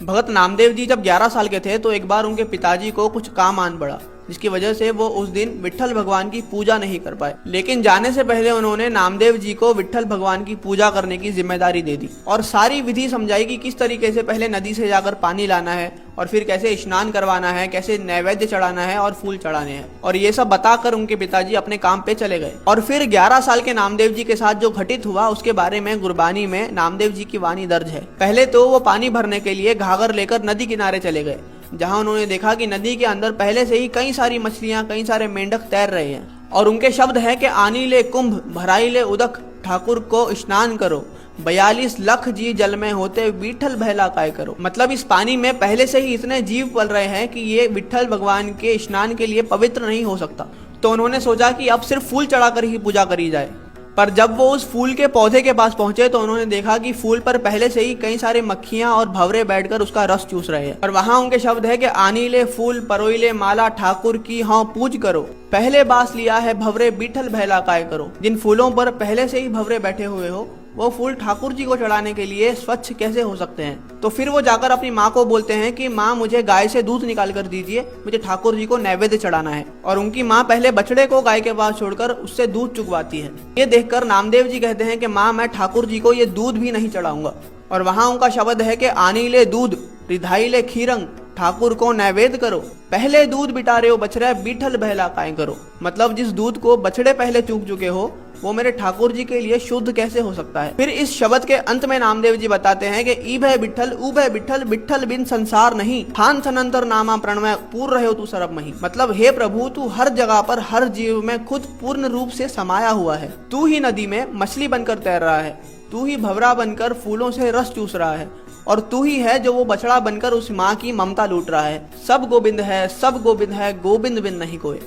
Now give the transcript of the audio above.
भगत नामदेव जी जब 11 साल के थे तो एक बार उनके पिताजी को कुछ काम आन पड़ा, जिसकी वजह से वो उस दिन विट्ठल भगवान की पूजा नहीं कर पाए। लेकिन जाने से पहले उन्होंने नामदेव जी को विट्ठल भगवान की पूजा करने की जिम्मेदारी दे दी और सारी विधि समझाई कि किस तरीके से पहले नदी से जाकर पानी लाना है और फिर कैसे स्नान करवाना है, कैसे नैवेद्य चढ़ाना है और फूल चढ़ाने हैं। और ये सब बताकर उनके पिताजी अपने काम पे चले गए। और फिर 11 साल के नामदेव जी के साथ जो घटित हुआ उसके बारे में गुरबानी में नामदेव जी की वाणी दर्ज है। पहले तो वो पानी भरने के लिए घाघर लेकर नदी किनारे चले गए, जहां उन्होंने देखा कि नदी के अंदर पहले से ही कई सारी मछलियां, कई सारे मेंढक तैर रहे हैं। और उनके शब्द है कि आनी ले कुंभ भराई ले उदक, ठाकुर को स्नान करो, 42 लाख जी जल में होते विट्ठल बहला काय करो। मतलब इस पानी में पहले से ही इतने जीव पल रहे हैं कि ये विट्ठल भगवान के स्नान के लिए पवित्र नहीं हो सकता। तो उन्होंने सोचा कि अब सिर्फ फूल चढ़ाकर ही पूजा करी जाए। पर जब वो उस फूल के पौधे के पास पहुंचे तो उन्होंने देखा कि फूल पर पहले से ही कई सारे मक्खियां और भंवरे बैठकर उसका रस चूस रहे हैं। और वहां उनके शब्द है कि आनीले फूल परोईले माला, ठाकुर की हाँ पूज करो, पहले बास लिया है भंवरे विट्ठल बहला काय करो। जिन फूलों पर पहले से ही भंवरे बैठे हुए हो वो फूल ठाकुर जी को चढ़ाने के लिए स्वच्छ कैसे हो सकते हैं। तो फिर वो जाकर अपनी माँ को बोलते हैं कि माँ मुझे गाय से दूध निकाल कर दीजिए, मुझे ठाकुर जी को नैवेद्य चढ़ाना है। और उनकी माँ पहले बछड़े को गाय के पास छोड़कर उससे दूध चुगवाती है। ये देखकर नामदेव जी कहते हैं कि माँ मैं ठाकुर जी को ये दूध भी नहीं चढ़ाऊंगा। और वहां उनका शब्द है कि आनीले दूध रिधाईले खीरंग, ठाकुर को नैवेद्य करो, पहले दूध बिटारे हो बछड़े विट्ठल बहला काय करो। मतलब जिस दूध को बछड़े पहले चूक चुके हो वो मेरे ठाकुर जी के लिए शुद्ध कैसे हो सकता है। फिर इस शब्द के अंत में नामदेव जी बताते हैं कि ई भय विट्ठल ऊ भय विट्ठल, विट्ठल बिन संसार नहीं, थान सनंतर नामा प्रणमय पूर्ण रहे हो तू सर्व मही। मतलब हे प्रभु तू हर जगह पर हर जीव में खुद पूर्ण रूप से समाया हुआ है। तू ही नदी में मछली बनकर तैर रहा है, तू ही भंवरा बनकर फूलों से रस चूस रहा है, और तू ही है जो वो बछड़ा बनकर उस माँ की ममता लूट रहा है। सब गोविंद है, सब गोविंद है, गोविंद बिन नहीं कोई।